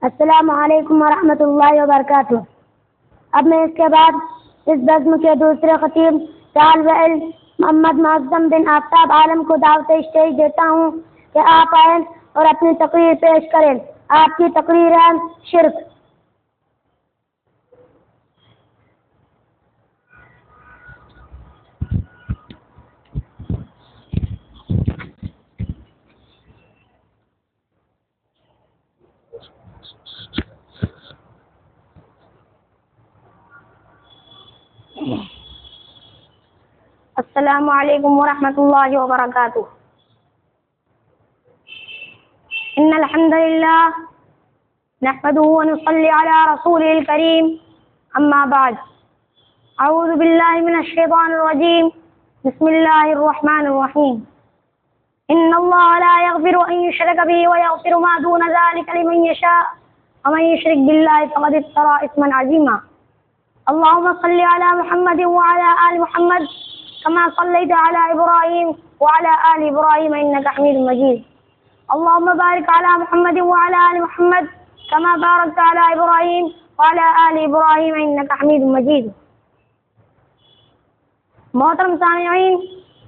السلام علیکم ورحمۃ اللہ وبرکاتہ۔ اب میں اس کے بعد اس بزم کے دوسرے خطیب طالب علم محمد معظم بن آفتاب عالم کو دعوت اسٹیج دیتا ہوں کہ آپ آئیں اور اپنی تقریر پیش کریں۔ آپ کی تقریر ہے شرک۔ السلام علیکم ورحمۃ اللہ وبرکاتہ۔ ان الحمد للہ نحمده ونصلي على رسوله الكريم اما بعد اعوذ باللہ من الشیطان الرجیم بسم اللہ الرحمن الرحیم ان اللہ لا يغفر ان يشرك به ويغفر ما دون ذلك لمن يشاء ومن يشرك بالله فقد افترى اثما عظيما اللهم صل على محمد وعلى آل محمد كما صليت على إبراهيم وعلى آل إبراهيم إنك حميد مجيد اللهم بارك على محمد وعلى آل محمد كما باركت على إبراهيم وعلى آل إبراهيم إنك حميد مجيد۔ محترم سامعین،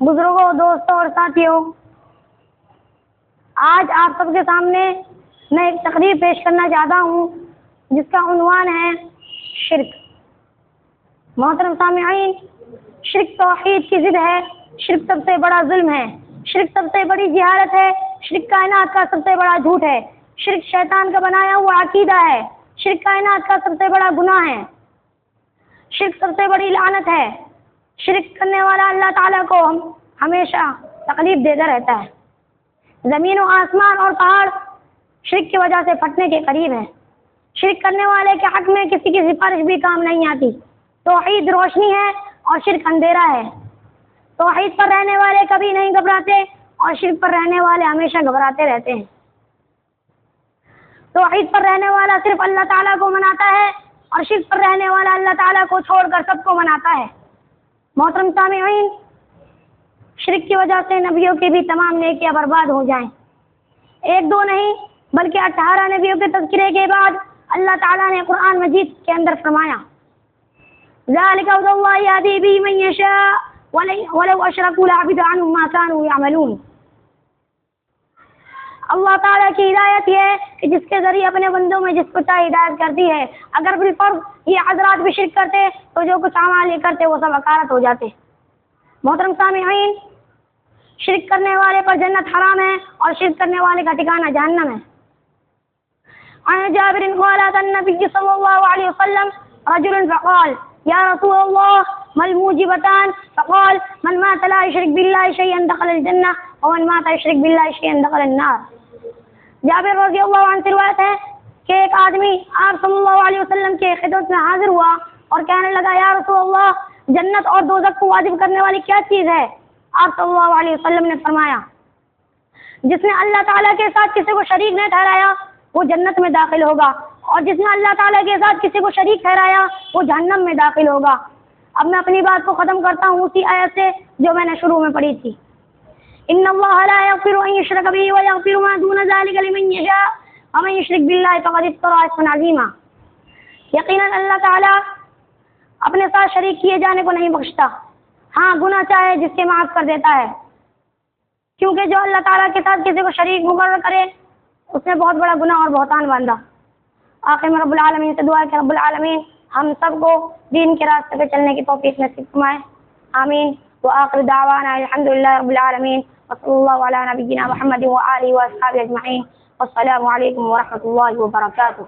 بزرگوں، دوستوں اور ساتھیوں، آج آپ سب کے سامنے میں ایک تقریر پیش کرنا چاہتا ہوں جس کا عنوان ہے شرک۔ محترم سامعین، شرک توحید کی ضد ہے، شرک سب سے بڑا ظلم ہے، شرک سب سے بڑی جہالت ہے، شرک کائنات کا سب سے بڑا جھوٹ ہے، شرک شیطان کا بنایا ہوا عقیدہ ہے، شرک کائنات کا سب سے بڑا گناہ ہے، شرک سب سے بڑی لعنت ہے۔ شرک کرنے والا اللہ تعالیٰ کو ہمیشہ تکلیف دیتا رہتا ہے۔ زمین و آسمان اور پہاڑ شرک کی وجہ سے پھٹنے کے قریب ہیں۔ شرک کرنے والے کے حق میں کسی کی سفارش بھی کام نہیں آتی۔ توحید روشنی ہے اور شرک اندھیرا ہے۔ توحید پر رہنے والے کبھی نہیں گھبراتے اور شرک پر رہنے والے ہمیشہ گھبراتے رہتے ہیں۔ توحید پر رہنے والا صرف اللہ تعالیٰ کو مناتا ہے اور شرک پر رہنے والا اللہ تعالیٰ کو چھوڑ کر سب کو مناتا ہے۔ محترم سامعین، شرک کی وجہ سے نبیوں کی بھی تمام نیکیاں برباد ہو جائیں۔ ایک دو نہیں بلکہ 18 نبیوں کے تذکرے کے بعد اللہ تعالیٰ نے قرآن مجید کے اندر فرمایا ذَلِكَ هُدَى اللَّهِ يَهْدِي بِهِ مَن يَشَاءُ وَلَوْ أَشْرَكُوا لَحَبِطَ عَنْهُم مَّا كَانُوا يَعْمَلُونَ۔ اللہ تعالیٰ کی ہدایت یہ ہے کہ جس کے ذریعے اپنے بندوں میں جس کو چاہے ہدایت کرتی ہے۔ اگر بالفرض یہ حضرات بھی شرک کرتے تو جو کچھ اعمال یہ کرتے وہ سب حقارت ہو جاتے۔ محترم سامعین، شرک کرنے والے پر جنت حرام ہے اور شرک کرنے والے کا ٹھکانہ جہنم ہے۔ عن جابر قال اتى النبي صلى الله عليه وسلم رجل فقال يا رسول الله ما الموجبتان؟ فقال من مات لا يشرك بالله شيئا دخل الجنة ومن مات يشرك بالله شيئا دخل النار۔ جابر رضی اللہ عنہ سے روایت ہے کہ ایک آدمی آپ صلی اللہ علیہ وسلم کے خدمت میں حاضر ہوا اور کہنے لگا یا رسول اللہ، جنت اور دوزخ کو واجب کرنے والی کیا چیز ہے؟ آپ صلی اللہ علیہ وسلم نے فرمایا جس نے اللہ تعالیٰ کے ساتھ کسی کو شریک نہیں ٹھہرایا وہ جنت میں داخل ہوگا، اور جس نے اللہ تعالیٰ کے ساتھ کسی کو شریک ٹھہرایا وہ جہنم میں داخل ہوگا۔ اب میں اپنی بات کو ختم کرتا ہوں اسی آیت سے جو میں نے شروع میں پڑھی تھی۔ ان اللہ لا یغفر ان یشرک به ویغفر ما دون ذلک لمن یشاء ومن یشرک باللہ فقد افتری اثما عظیما۔ یقیناً اللہ تعالیٰ اپنے ساتھ شریک کیے جانے کو نہیں بخشتا، ہاں گناہ چاہے جس کے معاف کر دیتا ہے، کیونکہ جو اللہ تعالیٰ کے ساتھ کسی کو شریک مقرر کرے اس نے بہت بڑا گناہ اور بہتان باندھا۔ آخر میں رب العالمین سے دعا ہے کہ رب العالمین ہم سب کو دین کے راستے پہ چلنے کی توفیق نصیب فرمائے، آمین۔ وآخر دعوانا الحمدللہ رب العالمین وصلی اللہ علی نبینا محمد وآلہ وصحبہ اجمعین، والسلام علیکم ورحمۃ اللہ وبرکاتہ۔